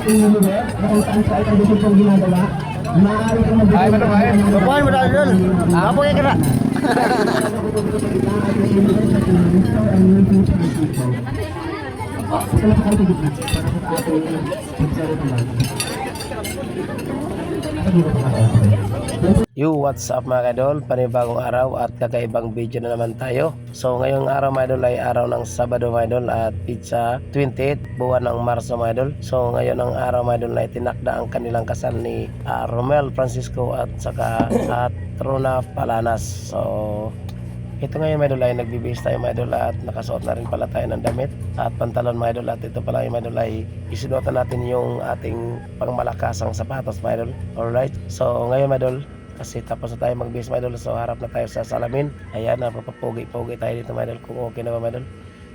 ating lugar, kung saan sa itong gusto kong ginagawa, maaari kang mag-ibig. Ay, ano ba? Bukan mo dahil doon. Apa kayo kena? Yo, what's up mga kadol? Panibagong araw at kakaibang video na naman tayo. So ngayong araw mga idol ay araw ng Sabado mga idol at pizza 28 buwan ng Marso mga idol. So ngayon ang araw mga idol na itinakda ang kanilang kasal ni Romel Francisco at saka at Rona Palanas. So ito ngayon mga idol ay nagbibihis tayo mga idol at nakasuot na rin pala tayo ng damit at pantalon mga idol at ito pala yung mga idol ay isinuotan natin yung ating pangmalakasang sapatos mga idol. Alright, so ngayon mga idol kasi tapos na tayo magbihis mga idol, so harap na tayo sa salamin. Ayan, napapapogi-pogi tayo dito mga idol kung okay na ba mga idol.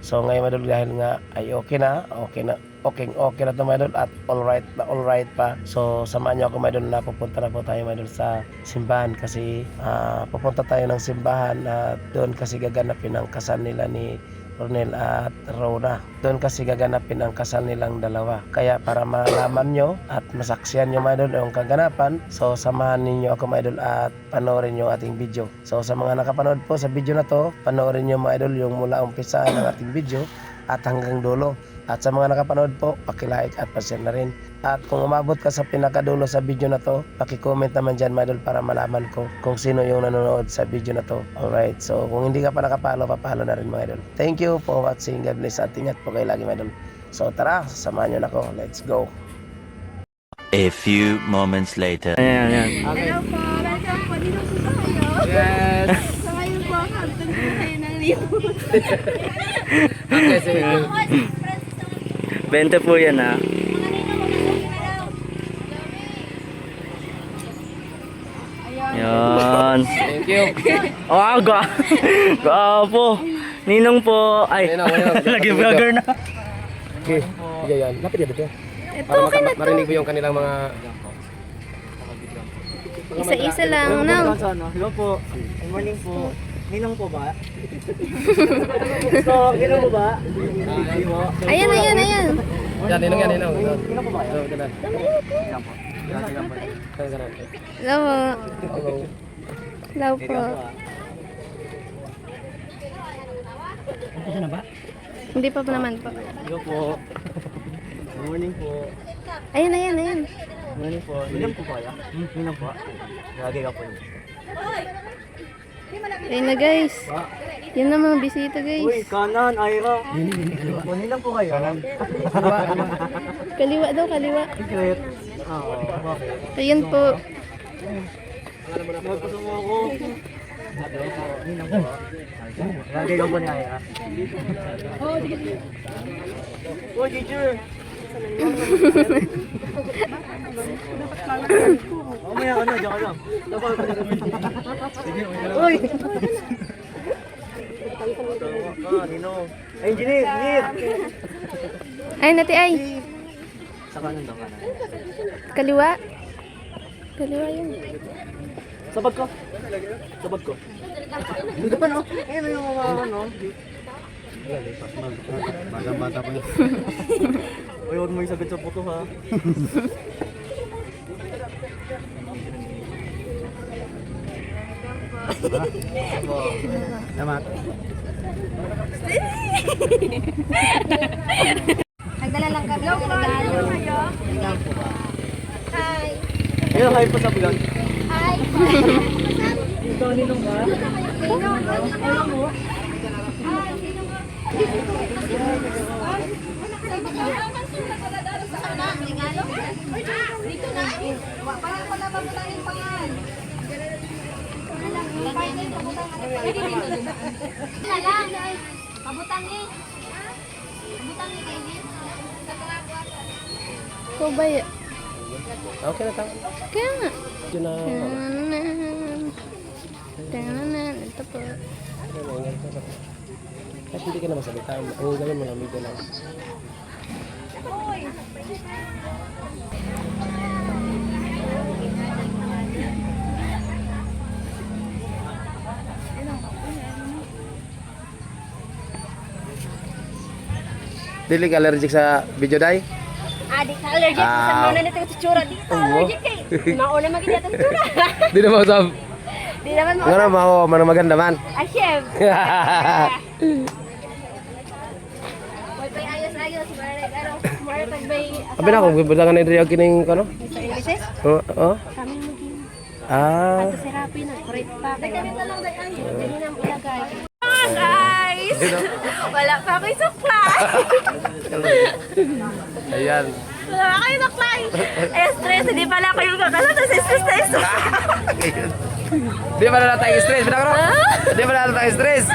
So ngayon mga idol dahil nga ay okay na ito mga idol at alright pa. So samahan nyo ako mga idol na pupunta na po tayo mga idol sa simbahan kasi pupunta tayo ng simbahan at doon kasi gaganapin ang kasal nila ni Ronel at Rona. Doon kasi gaganapin ang kasal nilang dalawa. Kaya para malaman nyo at masaksiyan nyo mga idol yung kaganapan, so samahan ninyo ako mga idol at panoorin nyo ating video. So sa mga nakapanood po sa video na to, panoorin nyo mga idol yung mula umpisa ng ating video at hanggang dulo. At sa mga nakapanood po, paki-like at pa-share na rin. At kung umabot ka sa pinakadulo sa video na to, paki-comment naman dyan mga idol para malaman ko kung sino yung nanonood sa video na to. Alright, so kung hindi ka pa nakapalo, papalo na rin mga idol. Thank you for watching. God bless at ingat po kayo lagi mga idol. So tara, samahan nyo na ako. Let's go. A few moments later. Ayan. Hello po, welcome po. Dito po tayo. Yes! So ngayon po, hantog po tayo ng limon. Okay, sige. 20 po yan ha. Yan. Thank you. Oh, gwapo. Ninong po. Ay, Ninong. lagi vlogger na. Okay, sige yan. Lapit yan dito. Ito, Para okay na to. marinig mo yung kanilang mga... Isa-isa lang, no? Hello po. Good morning po. Ninong po ba? So, ninong po ba? Ayan. Yan, ninong yan. Ninong po ba? Hello, ganda. Ninong po. Hello po. Hello. Hello po. Hindi pa naman po. Hello po. Good morning po. Ayan. Good morning po. Ninong po ba kaya? Ninong po. Lagi ka po. Ayun na guys. Yan na mga bisita Uy, guys. kanan, Ira. Ninong po kayo? Kaliwa daw, kaliwa. Secret. Oo, bakit? Ayan po. Nagpasama ako. Ninong po. Lagi ka po ni Ira. Oh, teacher. Mamaya ano, diyan ka lang. Uy! Ninong. Ay, engineer! Ay, nati ay. Sa kanan daw, kanan. Kaliwa. Kaliwa yun. Sabag ko. Dito pa no? Ayun yung mga ano. Bata pa yun. Uy, huwag mo yung sagot sa puto ha. Salamat. Nagdala lang kami ng regalo. Hi. Ayun, hi po sa vlog. Hi. Ito, ninong ba? Dito na. Parang wala pa po tayong pangalan. Wala lang. Pabutangi. Pabutangi kayo. Kubay. Okay na tayo. Kaya nga. Yun na... Tananan. Ito po. Kasi hindi ka na masalita. Ang gawin mo lang, medyo lang. Dili ka allergic sa video day? Adik ka allergic sa mga nito tsura di ka allergic kay. Mauna magiging atong tsura. Di na mo sab. Di naman mo. Ngano mao man maganda man. Ah, chef. Wala pa ayos-ayos ano, more pag may Abi na kung bibutangan ni Rio kining kano? Mr. Elises. Oh. Kami maging Ah. ato si Rapi na correct pa. Ganito lang dai ay. Dili na mo ilagay. Guys. Wala pa ako suklay. Ayan. Wala pa kayo suklay. Stress, hindi pala ako yung kakala sa stress. Di ba na tayo stress? Pinakaro? Di ba na tayo stress?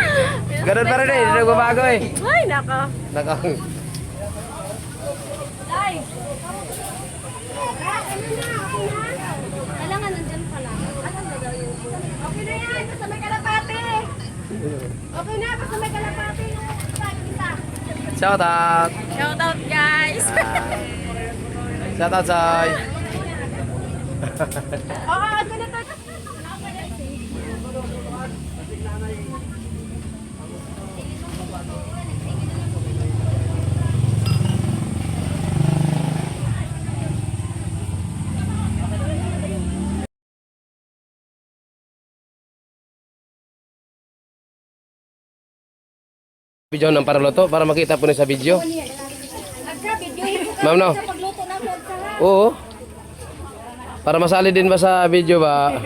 Ganun pa rin eh, hindi nagbabago eh. Ay, nako. Nako. Ay. Kailangan nandyan pala. Anong gagawin ko? Okay na yan, basta may kalapati. Okay na, basta may kalapati. Shout out. Shout out, guys. Shout out, Soy. Oo, ako na to. Video ng paraloto para makita po niyo sa video. Ma'am no? Pagluto na po sa Oo. Para masali din ba sa video ba?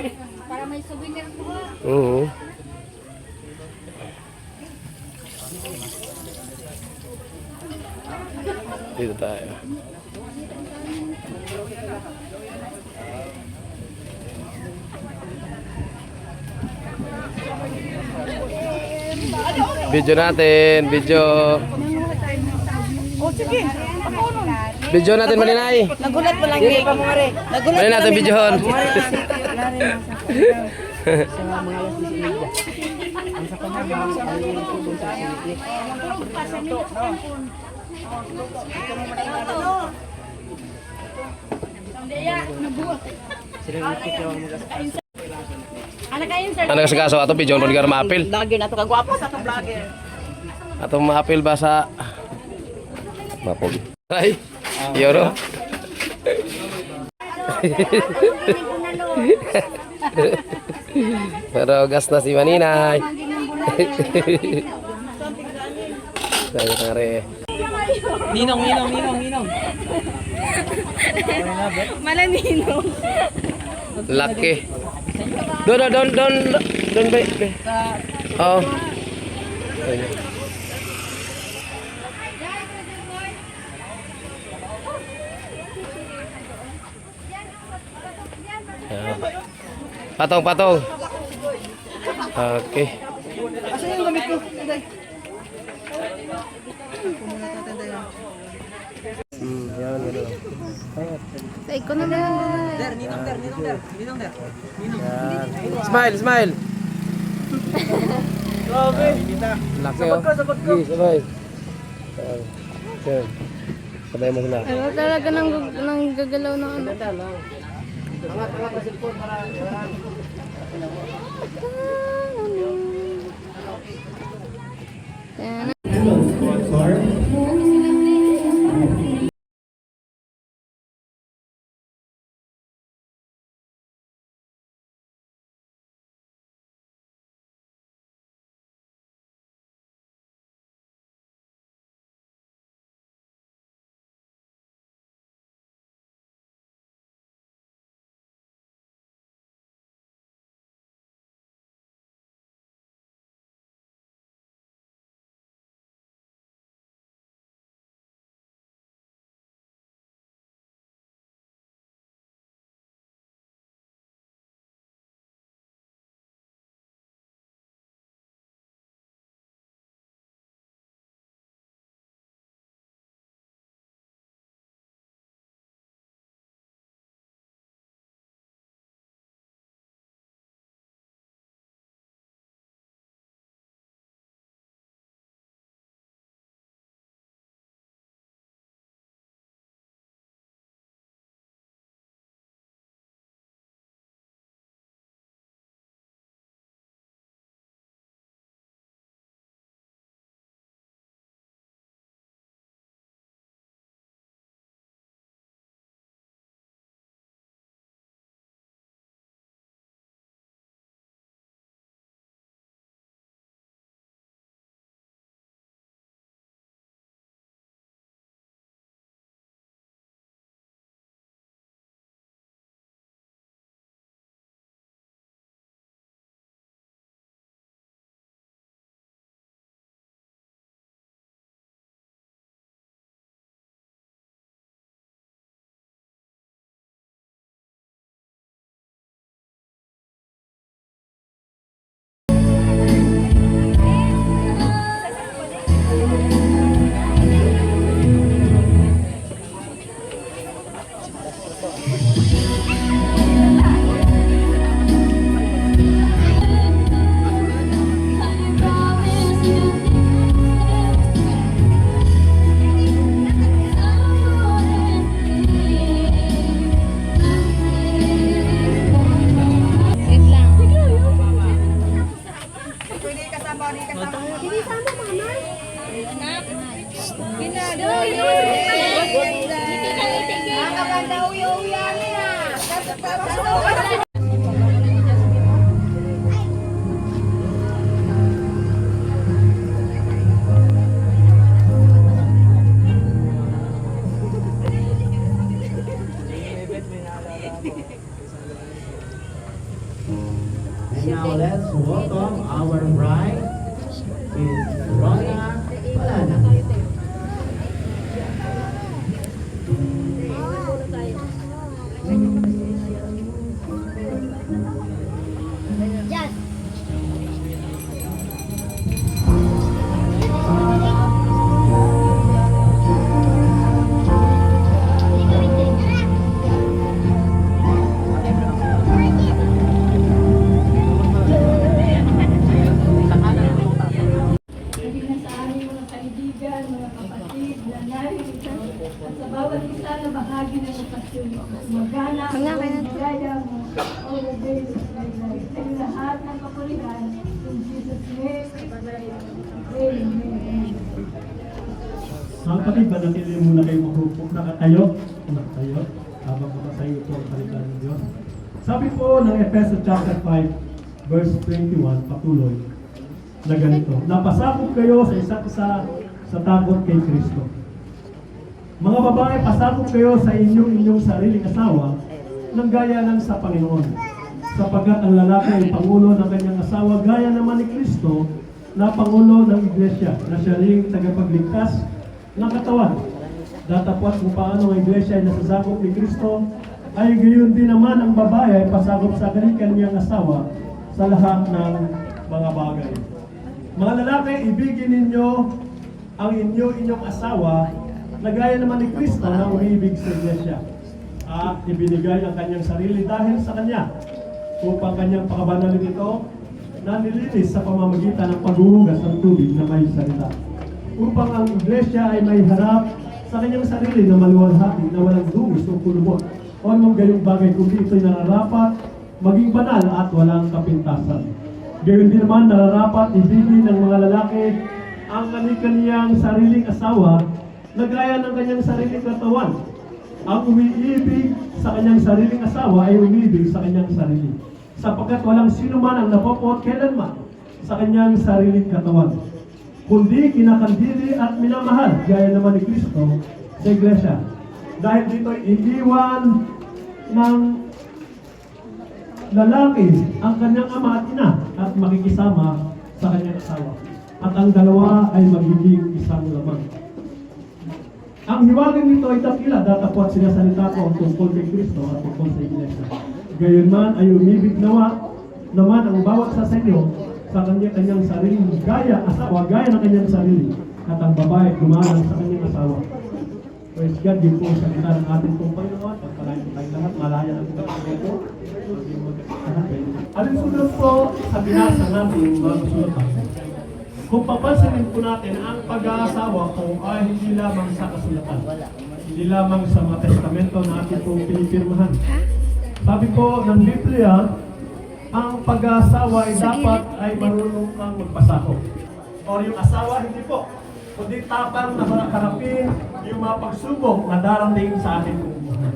para may souvenir po. Oo. Dito tayo. Video natin, video. Video natin maninay. Nagulat mo lang kay Pamore. Nagulat Manin natin videohon. Ano kasi kaso ato video mo ligar maapil. Vlogger na to kagwapo sa atong vlogger. Atong maapil ba sa mapog. Ay. Yoro. Pero gas na si Maninay. Saya tare. Ninong. Malanino. Laki. Don be. Oh. Ayun. Ayan. Patong. Okay. Asa yung gamit ko? Yan, gano'n. Sa ko na lang. Ninong der. Yan. Smile. Grabe. Laki oh. Sige, sabay. Yan. Sabay mo sila. Ano talaga nang gagalaw ng ano? Angat sa cellphone para Yan. Now let's welcome our bride, Miss Rona Palana. Yes. Naging sa aming mga kaibigan, mga kapatid, nanay, at sa bawat isa na bahagi ng okasyon. Magana ang ligaya mo, all the days of my life. Sa iyo lahat ng kapurihan, in Jesus' name, Amen. Mga kapatid, manatili muna kayo mahupo. Nakatayo. Nakatayo. Habang makasayo ito ang salita ng Diyos. Sabi po ng Efeso chapter 5, verse 21, patuloy, na ganito, napasakop kayo sa isa't isa sa takot kay Kristo. Mga babae, pasakop kayo sa inyong sariling asawa ng gaya ng sa Panginoon. Sapagkat ang lalaki ay pangulo ng kanyang asawa gaya naman ni Kristo na pangulo ng iglesia na siya ring tagapagligtas ng katawan. Datapwat kung paano ang iglesia ay nasasakop ni Kristo, ay gayon din naman ang babae ay pasakop sa kanyang asawa sa lahat ng mga bagay. Mga lalaki, ibigin ninyo ang inyong asawa na gaya naman ni Kristo na umiibig sa iglesia at ibinigay ang kanyang sarili dahil sa kanya upang kanyang pakabanalin ito na nilinis sa pamamagitan ng paghuhugas ng tubig na may salita. Upang ang iglesia ay may harap sa kanyang sarili na maluwalhati na walang dungis o kulubot o anong gayong bagay kundi ito'y nararapat maging banal at walang kapintasan. Gayon din naman nararapat ibigin ng mga lalaki ang kanilang sariling asawa na gaya ng kanyang sariling katawan. Ang umiibig sa kanyang sariling asawa ay umiibig sa kanyang sarili, sapagkat walang sino man ang napopot kailanman sa kanyang sariling katawan, kundi kinakandili at minamahal gaya naman ni Kristo sa iglesia. Dahil dito iiwan ng lalaki ang kanyang ama at ina at makikisama sa kanyang asawa. At ang dalawa ay magiging isang lamang. Ang hiwagang nito ay dakila, datapwat sinasalita ko tungkol kay Kristo at tungkol sa iglesia. Gayunman ay umibig naman ang bawat sa inyo sa kanyang sarili, gaya ng kanyang sarili, at ang babae gumalang sa kanyang asawa. Praise God, din po sa kita ng ating pong Panginoon. Pagpalain po tayong lahat, malaya ang mga ito. Alinsunod po sa binasa natin mga kasulatan. Kung papansinin po natin, ang pag-aasawa po ay hindi lamang sa kasulatan. Hindi lamang sa mga testamento na ating pong pinipirmahan. Sabi po ng Biblia, ang pag-aasawa ay dapat ay marunong kang magpasakop. O yung asawa, hindi po. Kundi tapang na harapin yung mga pagsubok na darating sa ating buhay.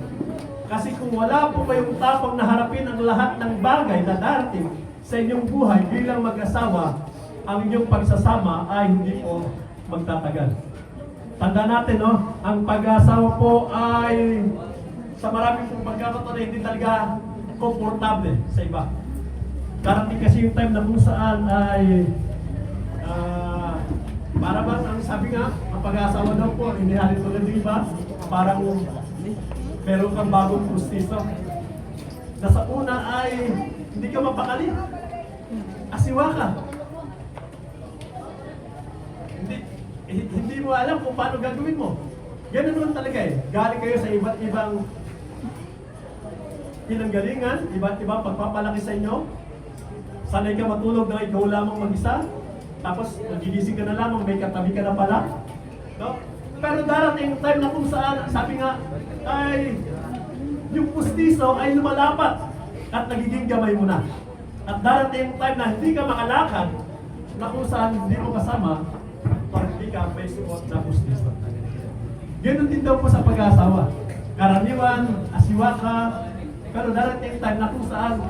Kasi kung wala po kayong tapang na harapin ang lahat ng bagay na darating sa inyong buhay bilang mag-asawa, ang inyong pagsasama ay hindi po magtatagal. Tanda natin, no? Ang pag-asawa po ay sa maraming pong pagkakataon ay hindi talaga komportable sa iba. Darating kasi yung time na kung saan ay para ba ang sabi nga, ang pag-aasawa daw po, hindi halin tulad ng iba, parang meron kang bagong pustiso. Na sa una ay hindi ka mapakali. Asiwa ka. Hindi mo alam kung paano gagawin mo. Ganun naman talaga eh. Galing kayo sa iba't ibang pinanggalingan, iba't ibang pagpapalaki sa inyo. Sanay ka matulog na ikaw lamang mag-isa. Tapos magigising ka na lamang, may katabi ka na pala. No? Pero darating time na kung saan, sabi nga, ay yung pustiso ay lumalapat at nagiging gamay mo na. At darating time na hindi ka makalakad, na kung saan hindi mo kasama, pag hindi ka may suot na pustiso. Ganun din daw po sa pag-aasawa. Karaniwan, asiwa ka, pero darating time na kung saan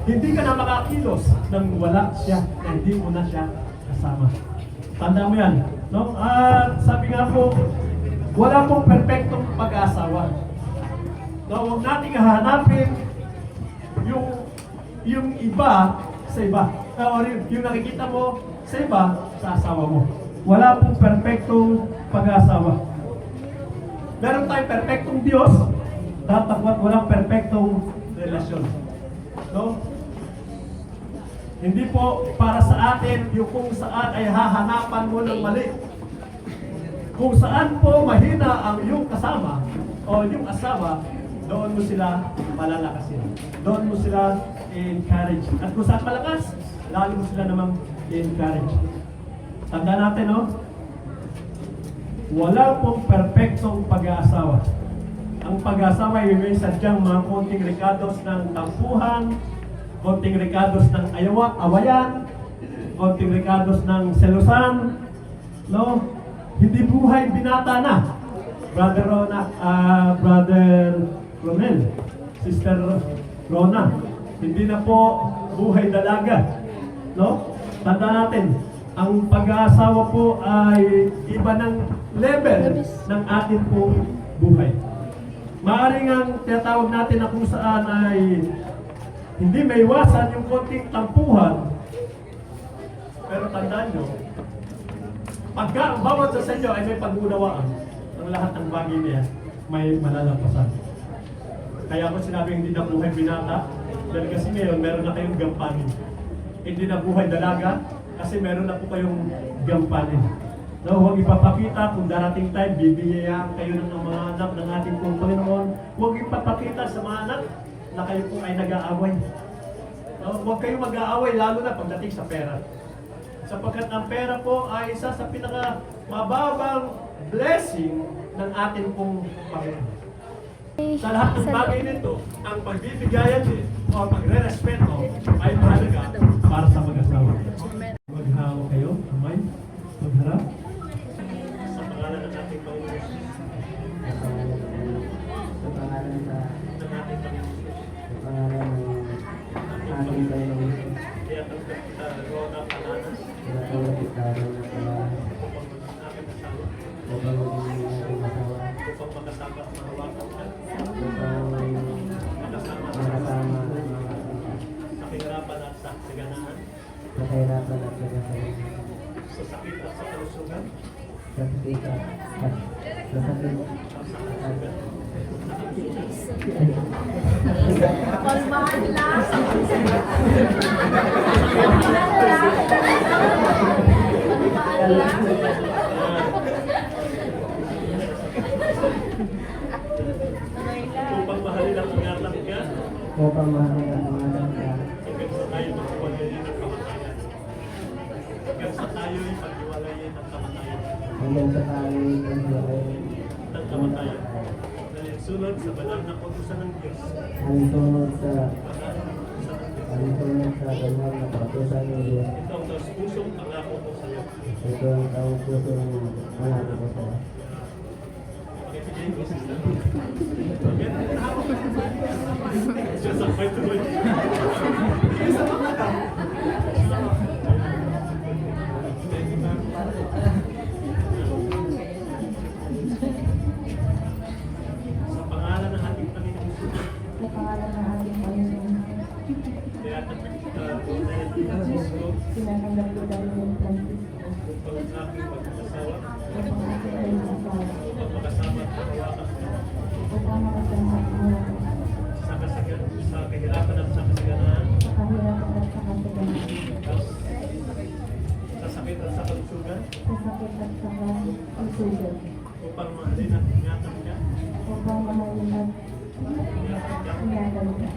hindi ka na makakilos nang wala siya, na hindi mo na siya kasama. Tanda mo yan, no? At sabi nga po, wala pong perfectong pag-aasawa. No, huwag nating hahanapin yung iba sa iba. Or yung nakikita mo sa iba, sa asawa mo. Wala pong perfectong pag-aasawa. Meron tayong perfectong Diyos, tatakwat walang perfectong relasyon. No? Hindi po para sa atin yung kung saan ay hahanapan mo ng mali. Kung saan po mahina ang iyong kasama o yung asawa, doon mo sila palalakasin. Doon mo sila encourage. At kung saan malakas, lalo mo sila namang encourage. Tanda natin, no? Wala pong perfectong pag-aasawa. Ang pag-aasawa ay may sadyang mga konting rekados ng tampuhan, konting rekados ng awayan, konting rekados ng selusan, no? Hindi buhay binata na. Brother Ronel, Sister Rona, hindi na po buhay dalaga, no? Tanda natin, ang pag-aasawa po ay iba ng level ng ating pong buhay. Maaring ang tinatawag natin na kung saan ay hindi may iwasan yung konting tampuhan. Pero tandaan nyo, pagka ang bawat sa inyo ay may pag-unawaan, ang lahat ng bagay niya may malalampasan. Kaya ako sinabi hindi na buhay binata, dahil kasi ngayon meron na kayong gampanin. Hindi na buhay dalaga, kasi meron na po kayong gampanin. No, huwag ipapakita kung darating time, bibigyan kayo ng mga anak ng ating pong Panginoon. Huwag ipapakita sa mga anak na kayo po ay nag-aaway. No, huwag kayo mag-aaway, lalo na pagdating sa pera. Sapagkat ang pera po ay isa sa pinaka-mababang blessing ng ating pong Panginoon. Sa lahat ng bagay nito, ang pagbibigayan din o pagre-respeto ay mahalaga para sa mag-asawa. Maghahawa kayo, kamay, magharap. Sa pangalan ng ating Panginoon. Sa pangalan sa Sa ating Panginoon. pangalan ng ating Panginoon. Kaya ang Rona Palanas, Tinatawag kita ng pangalan aking asawa, upang maging ating asawa, upang makasama at mahawakan ka, upang makasama makasama sa kahirapan at sa kaganaan, sa kahirapan at kagasalan, sa sakit at sa kalusugan, sa sikat at sa sakit at Kalmahan lang. Kalmahan lang. upang mahalin ang ingatan ka, upang mahalin ang pangalan ka, hanggang sa tayo magpapagaling ng kamatayan. Hanggang sa tayo'y paghiwalayin ng kamatayan. hanggang sa tayo'y paghiwalay Ng kamatayan. Nalinsunod sa banal na kautusan ng Diyos. alinsunod sa Banal na kautusan ng Diyos. alinsunod sa banal na kautusan ng Diyos. Ito ang taos pusong pangako ko sa iyo. Ito ang tawag puso ng pangalan ko sa Pakibigay ko, sister. Okay? Siya sakay tuloy. Sa pangalan ng ating Panginoon Jesus. Sa pangalan ng ating Panginoon, Kaya Francisco, tinatanggap ko dahil ng Francisco, upang sa aking pag-asawa, upang aking ay asawa, upang makasama at makawakan ka, upang makasama at mawakan sa kahirapan at sa kasaganaan, sa kahirapan at sa kasaganan, sa sakit at sa kalusugan, sa sakit at sa kalusugan, upang mahalin at ingatan ka, upang mahalin at ingatan ka,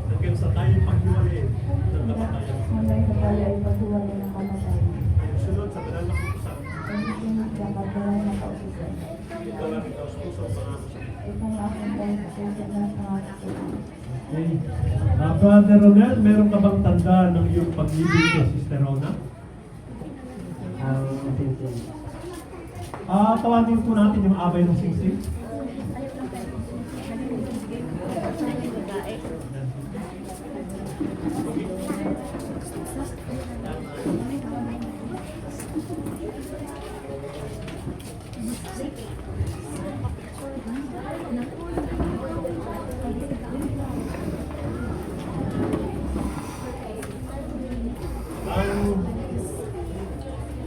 hanggang sa tayo'y paghiwalayin ng kamatayan. hanggang sa tayo ay paghiwalay ng kamatayan. Sunod sa banal na kautusan, Pagkikinig sa pagkalan ng kautusan. ito ang aking taos puso ang pangako sa iyo. Itong aking kautusan na pangako. Okay. Brother Ronel, meron ka bang tanda ng iyong pag-ibig kay Sister Rona? ang sinsing. Tawagin po natin yung abay ng singsing.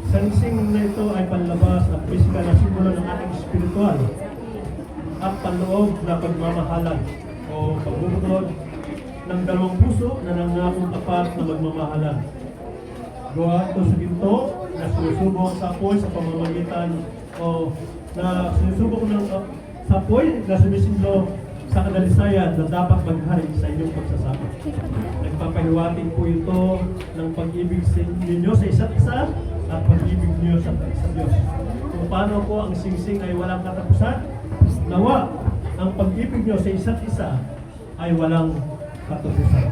sansing na ito ay panlabas at pisikal na simbolo ng ating spiritual at panloob na pagmamahalan o pagbubukod ng dalawang puso na nangakong tapat na magmamahalan. Gawa ito sa ginto na sinusubok sa apoy sa pamamagitan o na sinusubok ng sa apoy na sumisimbolo sa kadalisayan na dapat maghari sa inyong pagsasama. Nagpapahiwatig po ito ng pag-ibig ninyo sa isa't isa at pag-ibig niyo sa Diyos. Kung paano po ang singsing ay walang katapusan, nawa ang pag-ibig niyo sa isa't isa ay walang katapusan.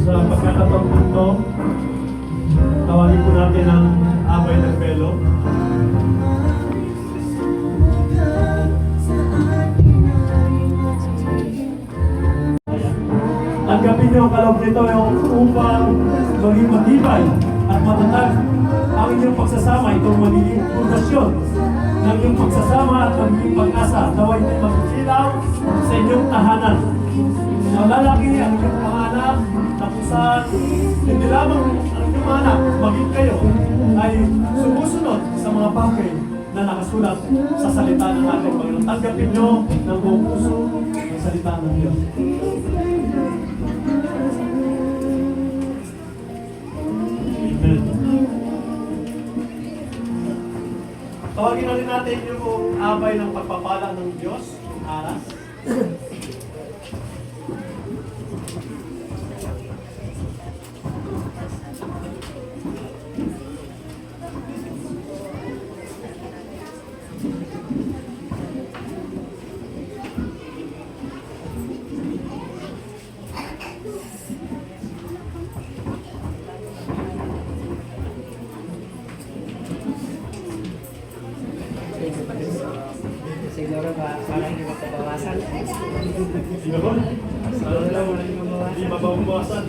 Sa pagkakataon ito, tawagin po natin ang abay ng belo. Tanggapin niyo ang kaloob nito upang maging matibay at matatag ang inyong pagsasama. Itong magiging pundasyon ng inyong pagsasama at magiging pag-asa. Naway ito'y magsilaw sa inyong tahanan. Ang lalaki ang inyong panganak na kung saan hindi lamang ang inyong mga anak, maging kayo ay sumusunod sa mga bagay na nakasulat sa salita ng ating Panginoon. Tanggapin niyo ng buong puso ang salita ng Diyos. Amen. Tawagin na rin natin yung abay ng pagpapala ng Diyos, aras. Siguro ba, parang hindi magpabawasan? Siguro? Hindi mababawasan.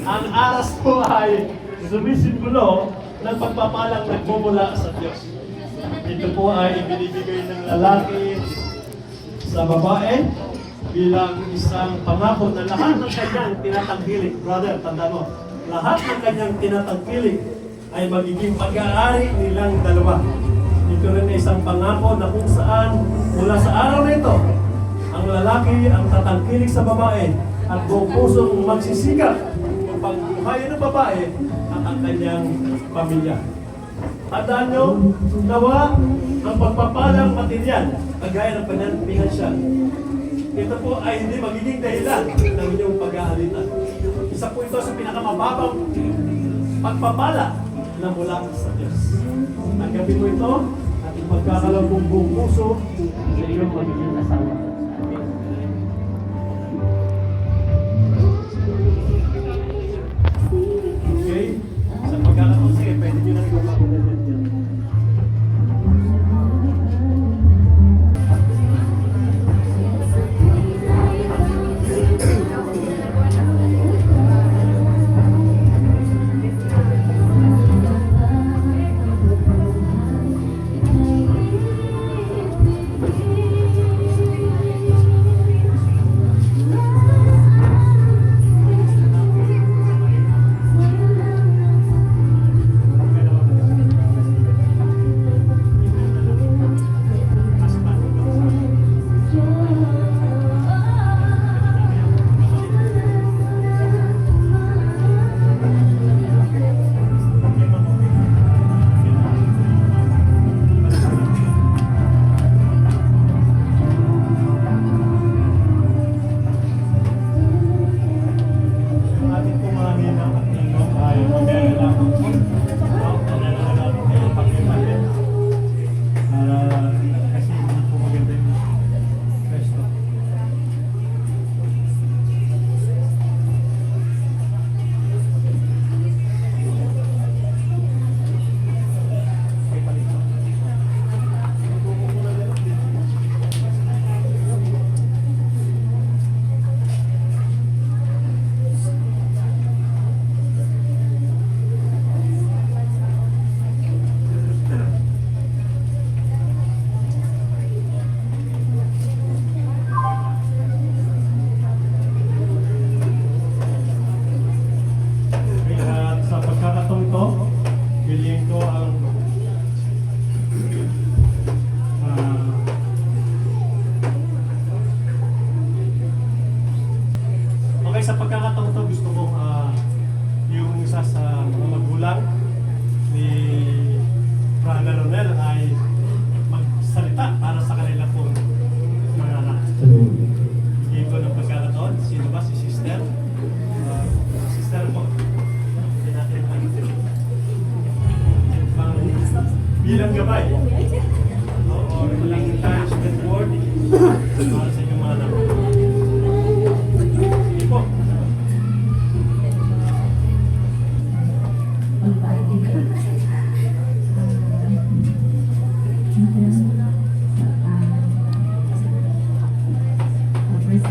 Ang aras po ay sumisimbolo ng pagpapalang nagmumula sa Diyos. Ito po ay ibinibigay ng lalaki sa babae bilang isang pangako na lahat ng kanyang tinatangkilik. Brother, tanda mo, lahat ng kanyang tinatangkilik ay magiging pag-aari nilang dalawa. Ito rin ay isang pangako na kung saan mula sa araw na ito, ang lalaki ang tatangkilik sa babae at buong pusong magsisikap upang buhayin ng babae at ang kanyang pamilya. Tandaan nyo, nawa ang pagpapalang material, kagaya ng pinansyal. Ito po ay hindi magiging dahilan ng inyong pag-aalitan. Isa po ito sa pinakamababang pagpapala na mula sa Diyos. Tanggapin mo ito at magkakalang buong puso sa iyong magiging asawa. Okay? Sa pagkakalang sige, pwede nyo na ito makulit yan.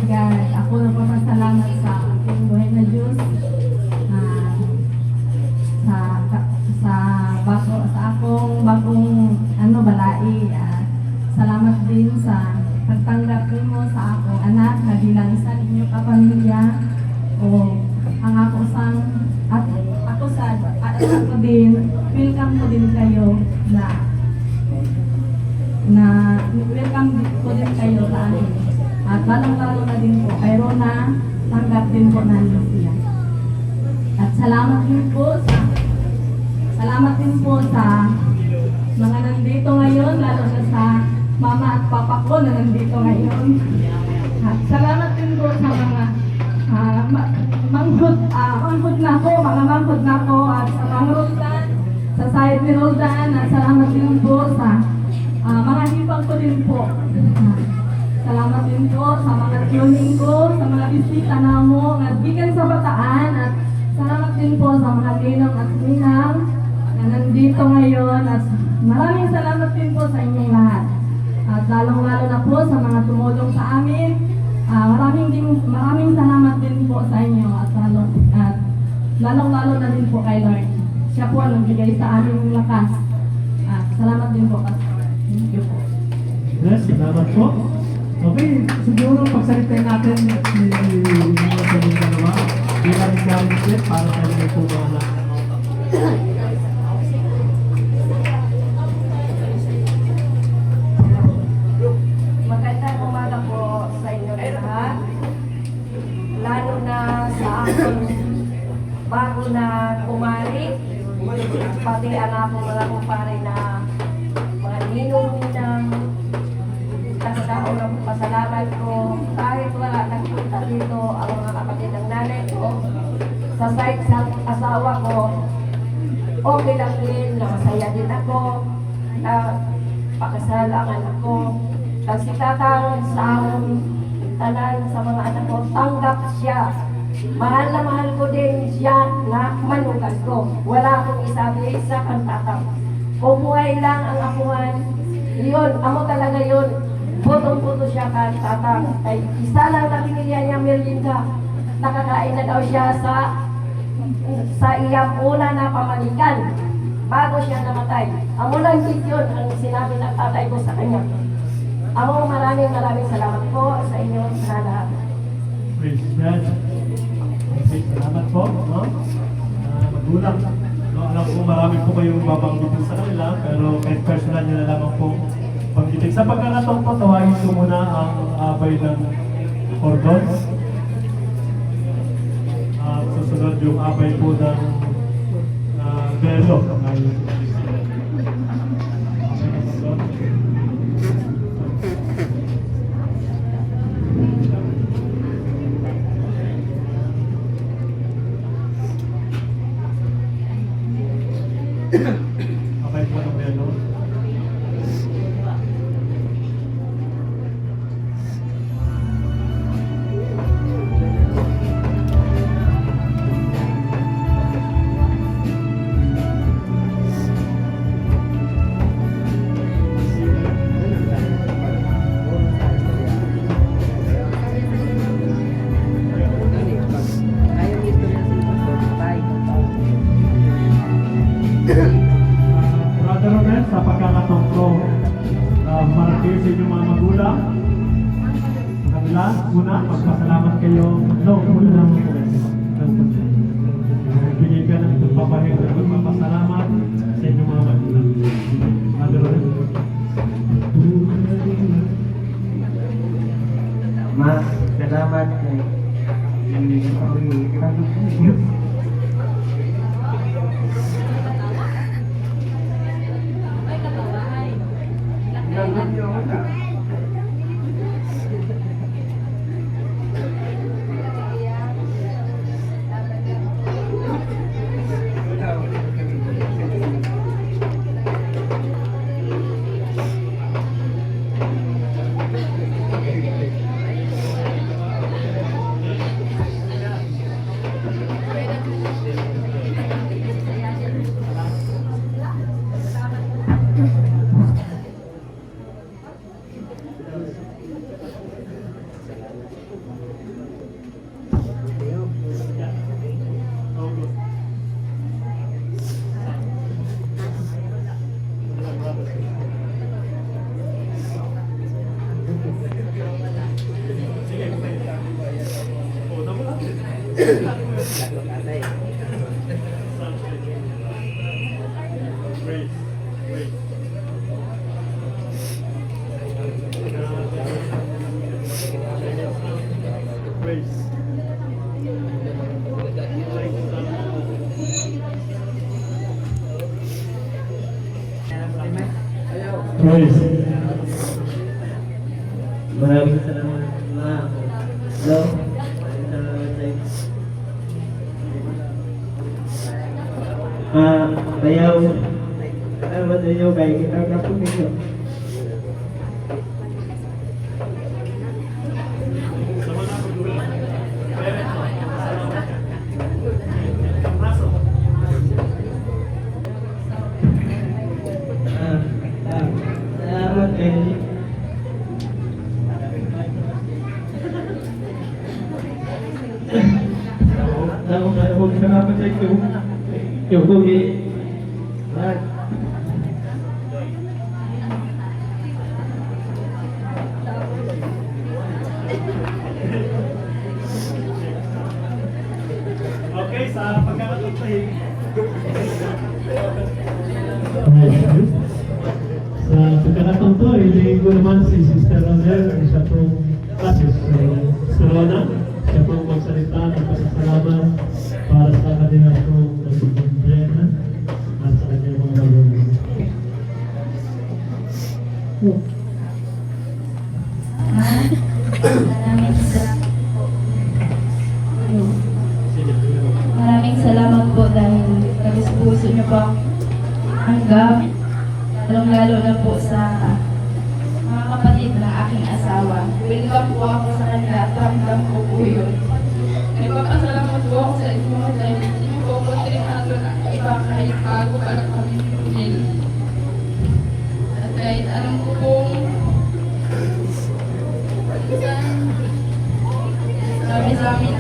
God, ako nagpapasalamat sa aking buhay na Diyos sa akong bagong balai. Salamat din sa pagtanggap mo sa akong anak na bilang isa ninyo kapamilya o ang ako din welcome ko din kayo na welcome ko din kayo sa amin. At lalong-lalo na din po kay Rona, tanggap din po namin siya. At salamat din po sa mga nandito ngayon, lalo na sa mama at papa ko na nandito ngayon. At salamat din po sa mga manghod na ko at sa mga Roldan, sa side ni Roldan, at salamat din po sa mga hipag ko din po. Salamat din po sa mga tuning ko, sa mga bisita na mo, at gikan sa Bataan, at salamat din po sa mga ninong at ninang na nandito ngayon, at maraming salamat din po sa inyong lahat. At lalong-lalo na po sa mga tumulong sa amin, maraming salamat din po sa inyo, at lalong-lalo na din po kay Lord. Siya po ang nagbigay sa amin ng lakas. At salamat din po, Pastor. Thank you po. Yes, salamat po. Okay, siguro pagsalitain natin yung mga sabihin dalawa. Bilang encouragement para sa inyo po mga anak. Magandang umaga po sa inyo lahat. Lalo na sa aking bago na kumari, pati anak ko mga kumpare na mga ninong-ninang. Kasama ng pasalamat ko kahit wala nagpunta dito ang mga kapatid ng nanay ko. Sa side sa asawa ko, okay lang din, masaya din ako, na pakasal ang anak ko. Kasi tatang sa aming tanan sa mga anak ko, tanggap siya. Mahal na mahal ko din siya na manugan ko. Wala akong isabi sa kang tatang. Kung buhay lang ang apuhan, yun, amo talaga yun. Putong-puto siya kang tatang. Ay, isa lang na pinilya niya, Merlinda. Nakakain na daw siya sa iyang una na pamalikan bago siya namatay. Amo lang yun ang sinabi ng tatay ko sa kanya. Amo, maraming salamat po sa inyo na lahat. Praise God. Okay, salamat po. No? Magulang. No, alam ko marami po kayong babanggitin sa kanila, pero kahit personal nyo na lamang po paggitin. Sa pagkakataon po, tawagin ko muna ang abay ng cordons. Susunod yung abay po ng belo. Abay po ng belo. Brother Romel, sa pagkakataon ko, marapir sa inyong mga magulang. Kanila, una, magpasalamat kayo. No, muna naman po. Bigay ka ng pagpapahing na magpapasalamat sa inyong mga magulang. Brother Romel. Mas, salamat kay Lagot atay. Praise. Praise. Praise. Praise. Maraming salamat mga Hello. Maraming salamat sa inyo. Bayaw. Salamat sa inyo kay kita na po ninyo. Salamat kayo. Huwag ka naman sa ito. Yung hugi. Okay, sa pagkakataon sa pagkakataon to, hindi ko naman si Sister Ronel, siya pong Sister Rona, siya pong magsalita ng pasasalamat para sa kanila pong nagpapagbrena at sa kanyang mga magulang. Maraming salamat po dahil nagpuso niyo po hanggang lalong-lalo na po sa mga kapatid ng aking asawa. Welcome po ako sa kanila at ramdam ko po yun. Nagpapasalamat po ako sa inyo dahil hindi niyo po ko tinalo na iba kahit bago para kami pumil. At kahit alam ko pong sabi sa amin,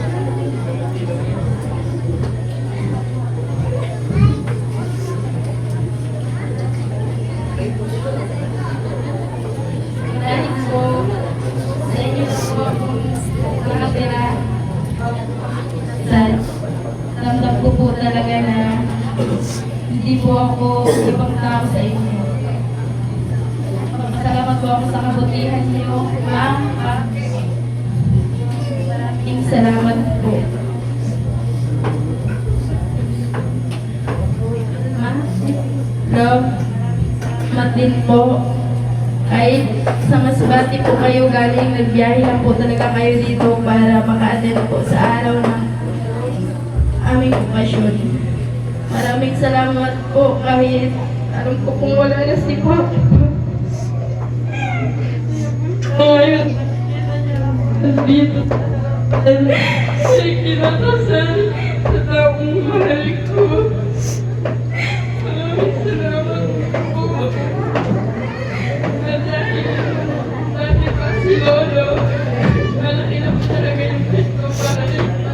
dahil po sa inyo po nakatira. Ramdam ko po talaga na hindi po ako ibang tao sa inyo. Salamat po ako sa kabutihan niyo, ma'am. Maraming salamat po. Ma'am, love, matin po. Kahit sa Masbate po kayo galing, nagbiyahe lang po talaga kayo dito para maka-attend po sa araw ng aming okasyon. Maraming salamat po kahit alam ko kung wala na si Papa. Ngayon, nandito ay kinakasal sa taong mahal ko. Maraming salamat po. Dati pa si Lolo, malaki na po talaga yung pito para dito.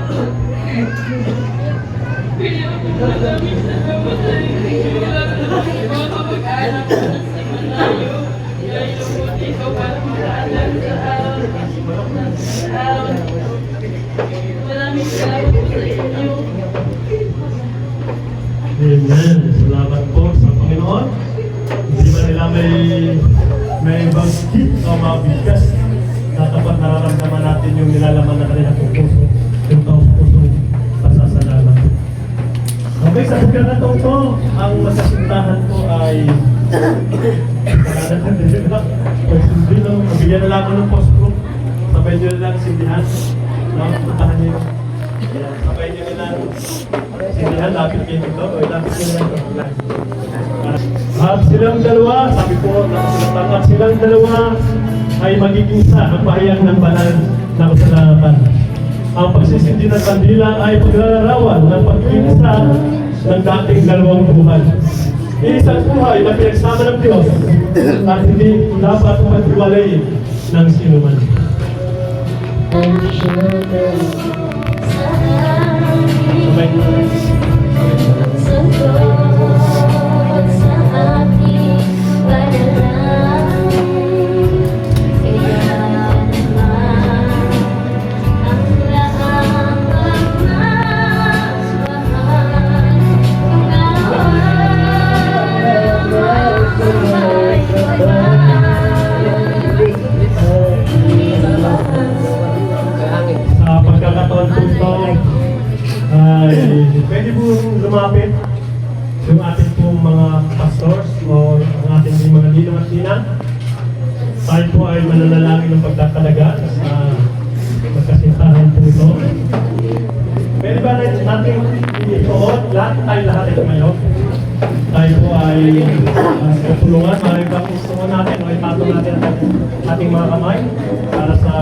Kaya po maraming salamat sa inyo. Mga kamag-anak ko na sa Malayo. Kaya po dito para makaalam sa araw. Maraming salamat po sa inyo. Amen. Salamat po sa Panginoon. Hindi ba nila may bagkit o mabigas na dapat nararamdaman natin yung nilalaman na kanilang puso, yung puso pasasalamat. Okay, sa pagkakataon to, ang masasintahan ko ay pagsindi, mabigyan na lang ako ng post-group. Sabay nyo na lang sindihan. Puntahan nyo. Sabay nyo na lang sindihan, lapit kayo dito. O lapit kayo na ito. At silang dalawa, sabi ko, at silang dalawa ay magiging isa ang pahayag ng banal na kasalatan. Ang pagsisindi ng kandila ay paglalarawan ng pag-iisa ng dating dalawang buhay. Isang buhay na pinagsama ng Diyos at hindi dapat maghiwalay ng sinuman. Kaya naman ang laang po ay mananalangin ng pagkakalaga sa magkasintahan po ito. Pwede ba natin ituon? Lahat ay tumayo. Tayo po ay tutulungan. Maraming ba gusto natin o ipatong natin ang ating mga kamay para sa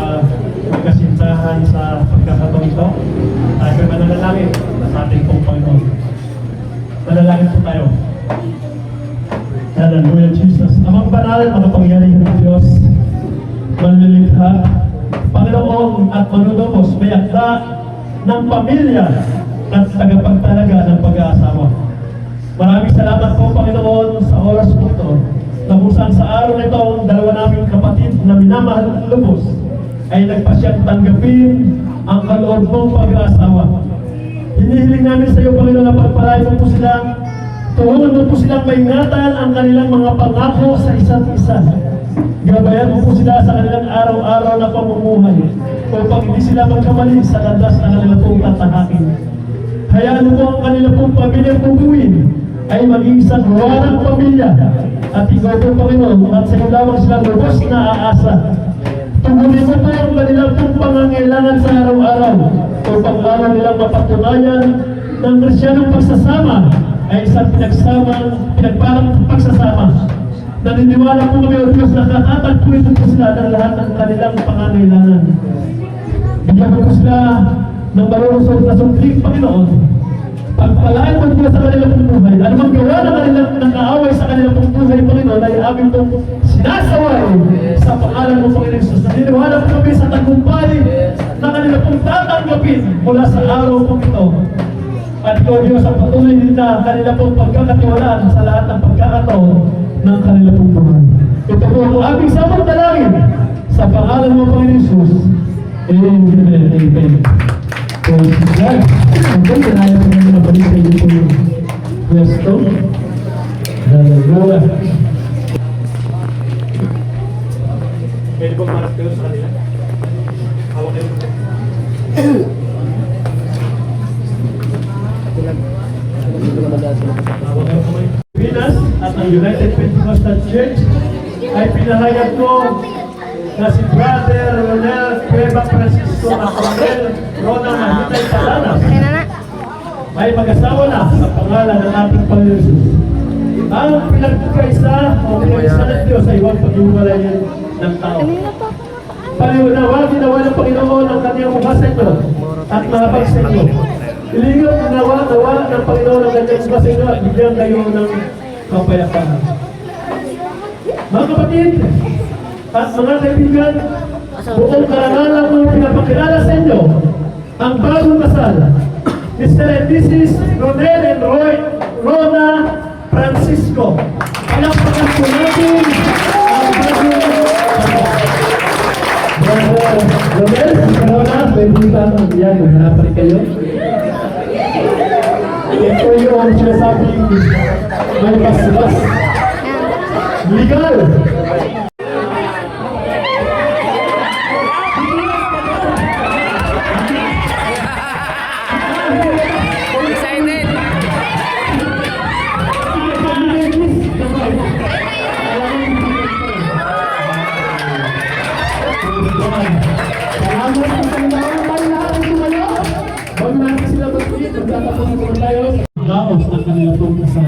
magkasintahan sa pagkakataon ito. Tayo ay mananalangin sa ating pong Panginoon. Manalangin po tayo. Hallelujah, Jesus. Amang banal, makapangyarihan ng Diyos, manlilikha, Panginoon at manunubos, may akda ng pamilya at tagapagtalaga ng pag-aasawa. Maraming salamat po, Panginoon, sa oras po ito, na kung saan sa araw na ito, ang dalawa naming kapatid na minamahal ng lubos ay nagpasyang tanggapin ang kaloob mong pag-aasawa. Hinihiling namin sa iyo, Panginoon, na pagpalain mo po sila. Tulungan mo po silang maingatan ang kanilang mga pangako sa isa't isa. Gabayan mo po sila sa kanilang araw-araw na pamumuhay upang hindi sila magkamali sa landas na kanilang pong tatahakin. Hayaan mo po ang kanilang pong pamilyang bubuin ay maging isang warang pamilya. At ikaw po, Panginoon, at sa iyo lamang silang lubos na aasa. Tugunin mo po ang kanilang pong pangangailangan sa araw-araw upang araw nilang mapatunayan ng Kristiyanong pagsasama ay isang pinagparang pagsasama. Naniniwala po kami, O Diyos, na katatagpuin po sila ng lahat ng kanilang pangangailangan. Bigyan mo po sila ng malulusog na sunding, Panginoon. Pagpalain mo Diyos sa kanilang buhay. Anumang gawa na kanilang nakaaway sa kanilang buhay, Panginoon, ay aming pong sinasaway sa pangalan mo, Panginoon Jesus. Naniniwala po kami sa tagumpay na kanilang pong tatanggapin mula sa araw po ito. At ikaw, Diyos, ang patuloy din na kanila pong pagkakatiwalaan sa lahat ng pagkakataon ng kanila pong buhay. Ito po ang aming samang dalangin sa pangalan mo, Panginoon Jesus. Amen. Amen. Praise God. Okay, kaya po namin nabalik sa inyo po yung pwesto. Hallelujah. Pwede bang marap kayo sa kanila? Hawak kayo po. Pinas at ang United Pentecostal Church ay pinahayag ko na si Brother Ronel Cueva Francisco at Ronel Rona Mahitay Palanas ay mag-asawa na sa pangalan ng ating Panginoon Jesus. Ang pinagkaisa o pinagkaisa ng Diyos ay huwag pag-iwalayan ng tao. Paliwanawagin nawa ng Panginoon ang kanyang mukha sa inyo at mahabag sa inyo. Iligaw nawa ng Panginoon ang kanyang mukha sa inyo at bigyan kayo ng kapayapaan. Mga kapatid at mga kaibigan, buong karangalan mo pinapakilala sa inyo ang bagong kasal, Mr. and Mrs. Ronel and Rona Francisco. Palakpakan po natin ang bagong kasal. Ronel, Rona, pwede ba ang yan? Hanapan kayo? Ito yung sinasabing may bas-bas. Legal! Laos ang kanilang pong kasal.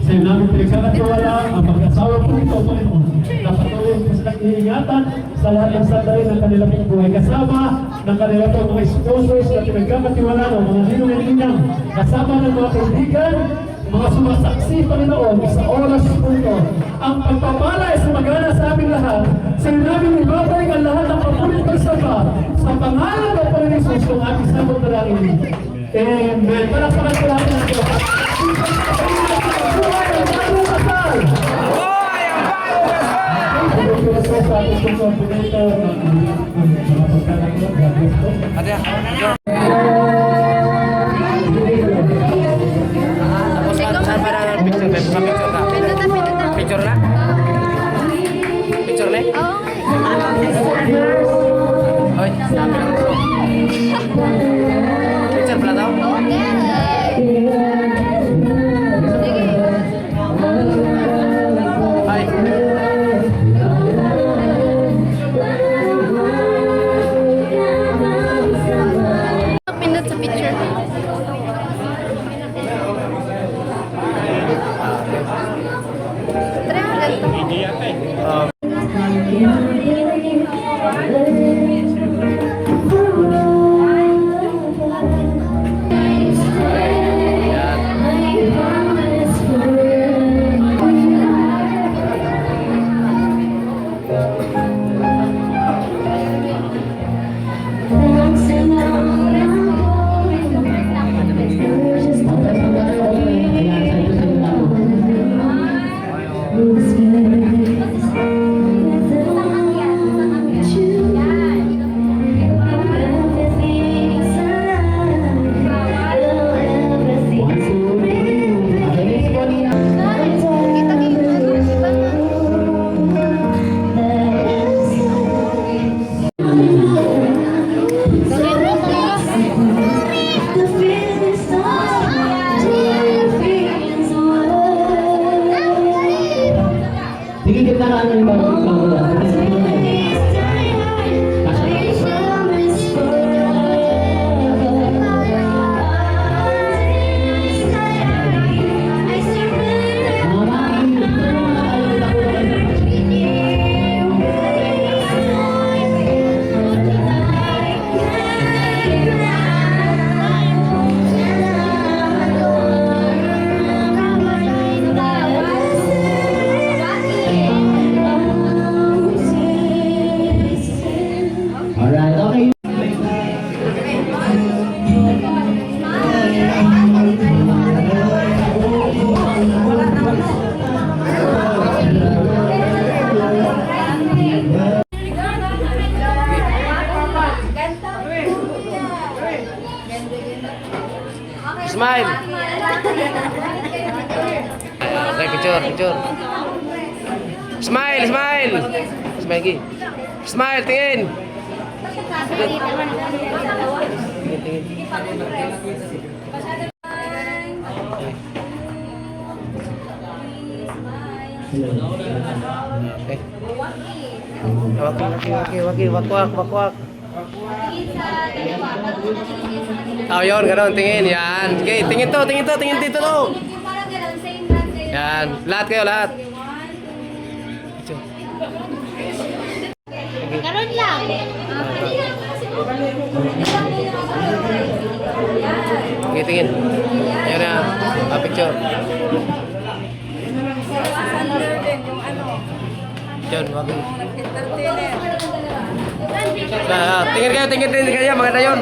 Sa iyo namin pinagkakatiwala ang pag-asawa po ito, Panginoon, na patuloy po silang iingatan sa lahat ng sandali ng kanilang pong buhay. Kasama ng kanilang pong mga sponsors na pinagkakatiwala ng mga ninong-ninang, kasama ng mga kaibigan, mga sumasaksi, Panginoon, sa oras po ito. Ang pagpapala ay sumagana sa aming lahat. Sa iyo namin ibabalik ang lahat ng papulit pagsama sa pangalan ng Panginoon Jesus kung ating sabot na lang ini. Amen. Palakpakan ko natin ang Diyos. Buhay ang bagong kasal! Buhay ang bagong kasal! Buhay ang bagong kasal! Picture na? Picture na? Oy, sabi lang ko. Picture pala daw? Hi. Smile. Okay, picture. Smile. Smile lagi. Smile, tingin. Okay. Wakwak. Oh, yun, ganun, tingin, yan. Okay, tingin dito to. Yan, lahat kayo. Karon lang. Okay, tingin. Ayun na, picture. Yun, wag. Tingin kayo, maganda yun.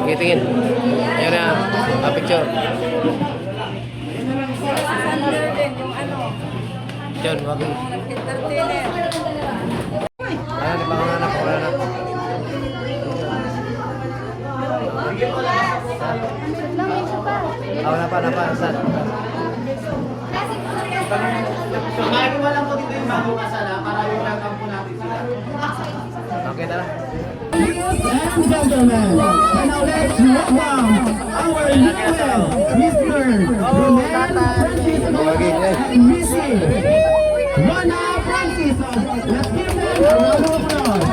Okay, tingin. Ayun na, picture. Yun, wag. Ayan, panganak. Wala pa, saan? Magawa lang po dito yung bagong kasala para yung nakampo natin sila. Okay, tara. Ladies and gentlemen, and now let's welcome our newest Mr. Romel Francisco and Missy Rona Francisco. Let's give them a round of applause.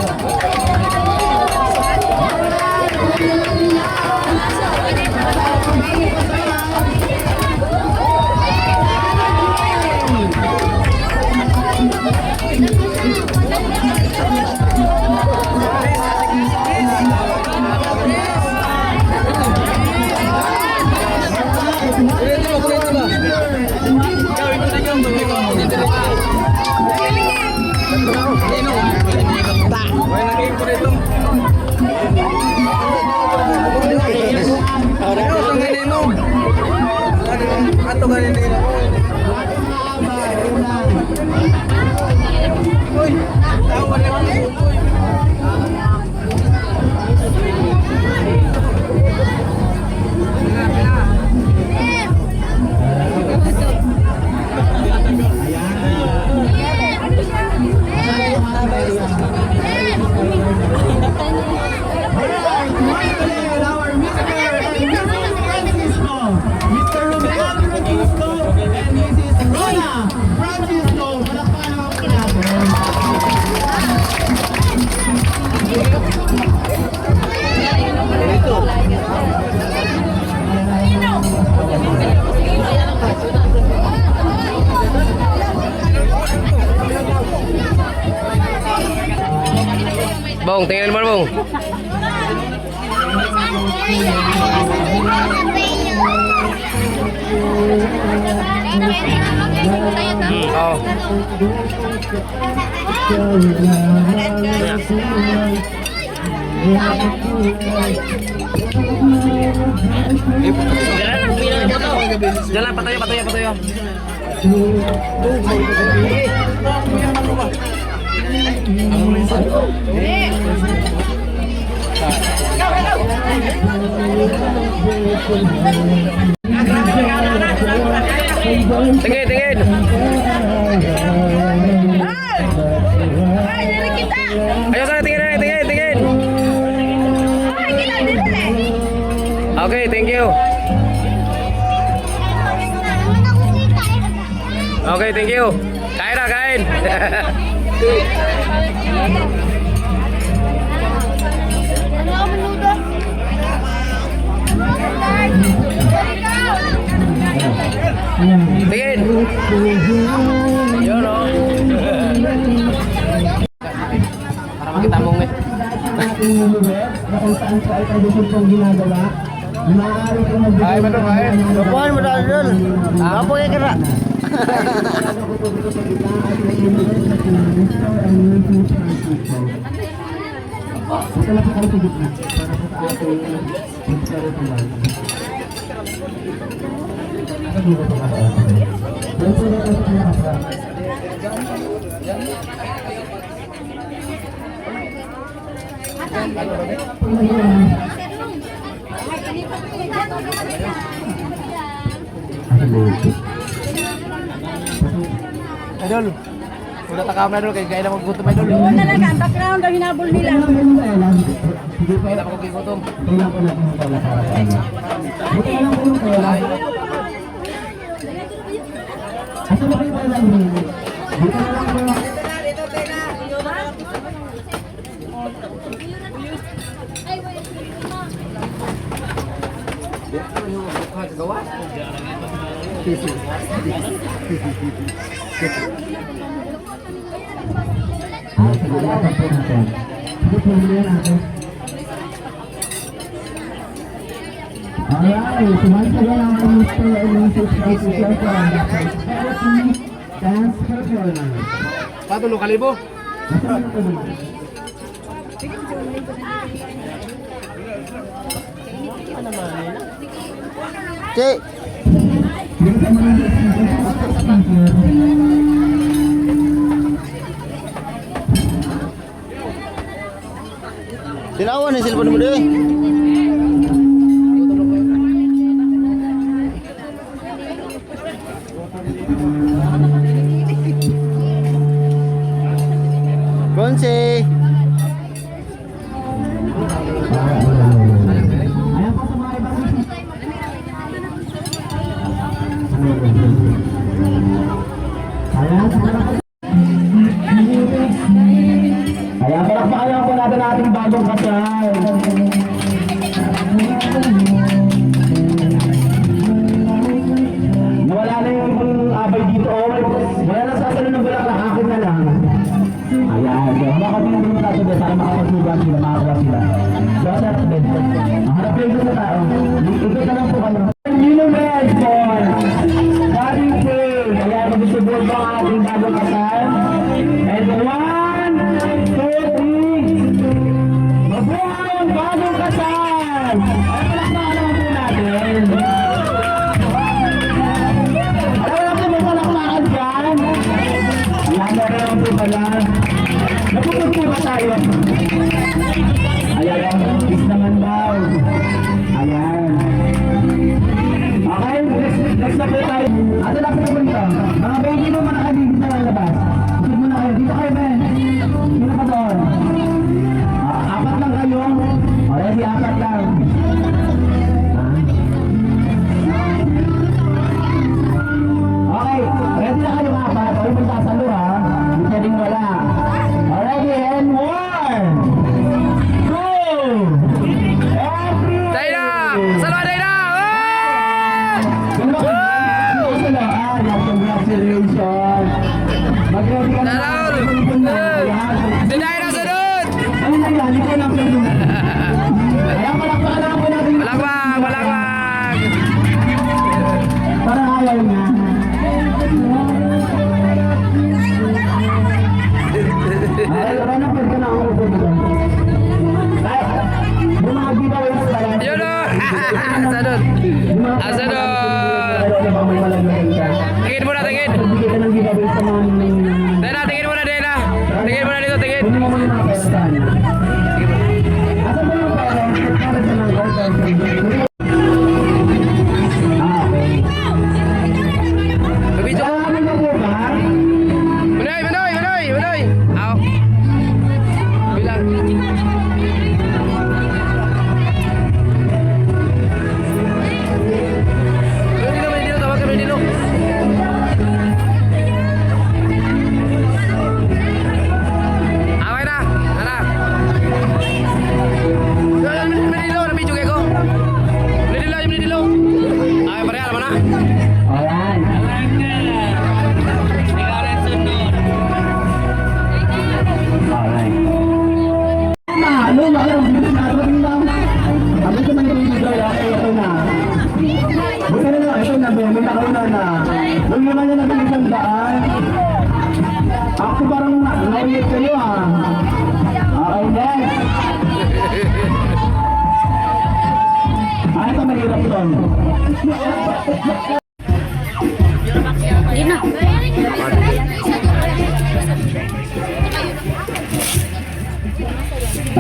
Bong, tingnan mo, Bong. Oh. Jalan, patayo. Tingin. Ayo sana tingin. Okay, thank you. Okay, thank you. Kain. Tingin. Yun o. Para makita mong eh. Na kung saan sa tradisyon pong ginagawa, maaari kong magbigay. Ay, bato. Lupuan mo dahil doon. Ako yung kira. Ito na po kayo sa gitna para po sa ating magkaroon. Ito dito po kasi. Yan po na po sa pinakasarap. Idol, wala takam na idol, kaya na maggutom idol. Doon na lang, ang background ang hinabol nila. Kaya na maggutom. Kailan po natin ito na para sa inyo. Buti na lang po yung kaya. Asa ba kayo pala lang? Buti na lang po. Salamat po natin. Sige po natin. Alright, sumasagal ang Mr. and Mrs. Official from Dance Performance. Patulo kalibo. Masama po ba? Cik. Tinawan ni cellphone mo deh. Kunci. Ayan po sa mga ibang Ayan, palakpakan po natin ating bagong kasal. Nawala na yung abay dito. Wala na sa ng bulaklak, akin na lang. Ayan, makapagin mo tayo doon para makapagsugan sila, makakuha sila. Joseph Ben. Harap kayo doon sa tao. Ikot na lang po kayo. Nino Red for Daddy King. Ayan, mag-isubod po ang ating bagong kasal. And 1, 2, 3. Mabuhay ang bagong kasal! Ay, palakpakan naman po natin. Alam natin mo palakpakan dyan. Ayan, meron po pala. Napupag po ba tayo? Ayan, peace naman daw. Ayan. Okay, next na po tayo. Ato na po na punta. Mga baby mo manakabigit na lang labas. Isip mo na kayo. Dito kayo, Ben. Sino pa doon? Apat lang kayo. Already, apat lang. Okay, ready na kayo mga apat. Huwag mo sasalo ha. Hindi pwedeng wala. Already, and 1, 2, and 3. Dayna! Salwa Dayna! Congratulations! Mag-ready ka na. Si Dayna sunod! Ano na yan? Ito lang po. Ayan, palakpakan lang po natin. Malakbang! Malakbang! Parang ayaw nga. Ay, wala na pwede na ako po dito. Ay, yung mga giveaways pala. Yun o! Sunod! Ah, sunod! Tingin muna, tingin! Bigyan ka ng giveaways sa mga Dayna, tingin muna Dayna! Tingin muna dito, tingin! Kunin mo muna yung mga pestahan. Asan ba yung pera? Para sa mga gold. Okay. Mabidyo! Kailangan mo po ba? Manoy! Manoy! Manoy! Manoy! Aw! Bilang! Dilo, may dilo! Tawag ka, may dilo! Okay na! Tara! May dilo! Nabidyo kayo ko! May dilo! May dilo! Ay, pareha naman na! Ayan. Alright. Ano na lang, bilis na ating lang. Sabi ko man yung video, okay, ito na. Buti na lang, ito na, may nakauna na. Yung naman yung nabilis ang daan. Ako parang naulit kayo ah. Okay, next. Ano ito mahirap doon? Hindi na.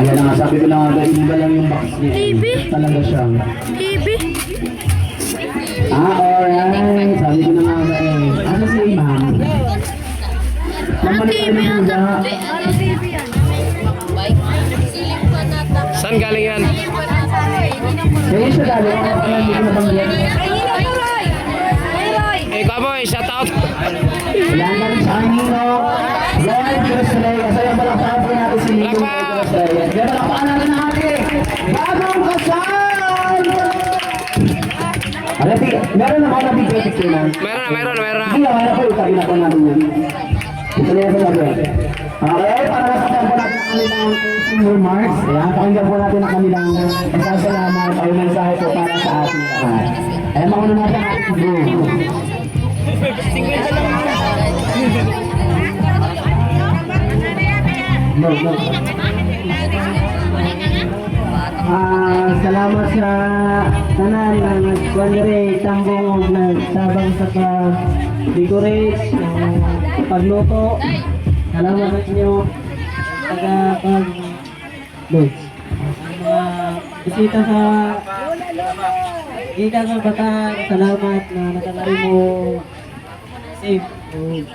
Ayan na nga, sabi ko na nga, iba lang yung box niya. TV? Talaga siya. TV? Alright. Sabi ko na nga ba eh. Ano si ma'am? Ano TV yan? Ano TV yan? Saan galing yan? Kaya siya dali. Ano pala hindi ko nabanggit? Eh, kaboy, shout out. Yan kami sa Nino. Lloyd Cristrea. Kaya balakpakan po natin si Nino Cristrea. Kaya balakpakan natin natin. Bagong kasal! Ano, meron na ako na big na. Meron na. Hindi na, meron po. Itabi na po natin yan. Ito na yan sa labi. Okay, para nasasabi po natin ang kanilang closing remarks. Ayan, pakinggan po natin ang kanilang pasasalamat o mensahe po para sa ating lahat. Ayan, mauna natin ang ating group. Salamat sa tanan na nag-decorate tambong nagtabang sa pag-decorate pagluto. Salamat sa inyo taga-pag-doy. Mga bisita sa Ida sa Bataan, salamat na nakalari mo safe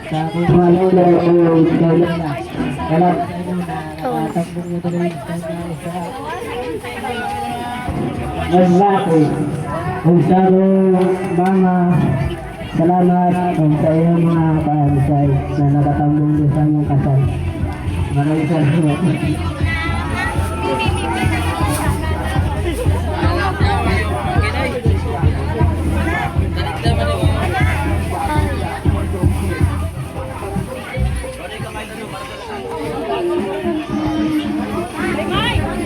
sa pagwalo na salamat sa inyo na nakatambong mo talagang sa Naglaki. Kung sa mga salamat kung sa iyong mga paalisay na nakatambong doon sa inyong kasal. Maraming salamat.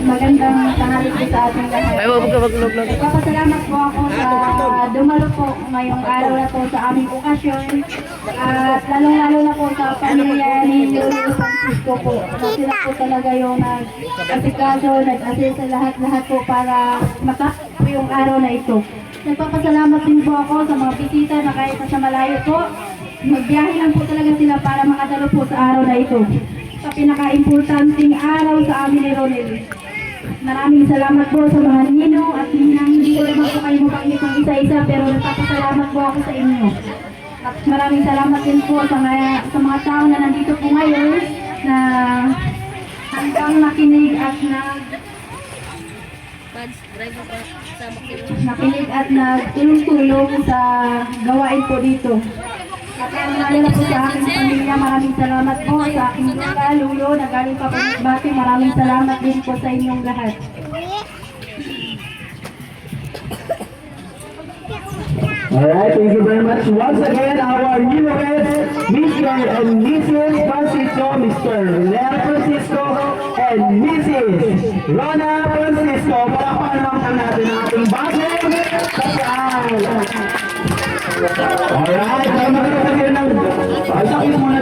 Magandang tanghali po sa ating lahat. Ay, wag ka. Nagpapasalamat po ako sa dumalo po ngayong araw na po sa aming okasyon. At lalong-lalo na po sa pamilya ni Julio Francisco po. Na sila po talaga yung nag-asikaso, nag-assist sa lahat-lahat po para matapos po yung araw na ito. Nagpapasalamat din po ako sa mga bisita na kahit sa malayo po. Magbiyahe lang po talaga sila para makadalo po sa araw na ito. Sa pinaka-importanting araw sa amin ni Ronel. Maraming salamat po sa mga ninong at ninang. Hindi ko naman po kayo mabanggit ng isa-isa pero nagpapasalamat po ako sa inyo. At maraming salamat din po sa mga tao na nandito po ngayon na hanggang nakinig at nagtulong-tulong sa gawain po dito. At lalo na po sa aking pamilya, maraming salamat po sa aking lola, lulo, na galing pa po ng bati. Maraming salamat din po sa inyong lahat. Alright, thank you very much. Once again, our newest Mr. and Mrs. Francisco, Mr. Lea Francisco, and Mrs. Rona Francisco. Palakpakan naman po natin ang ating bagong kasal. Alright, magkakaroon ng sakit muna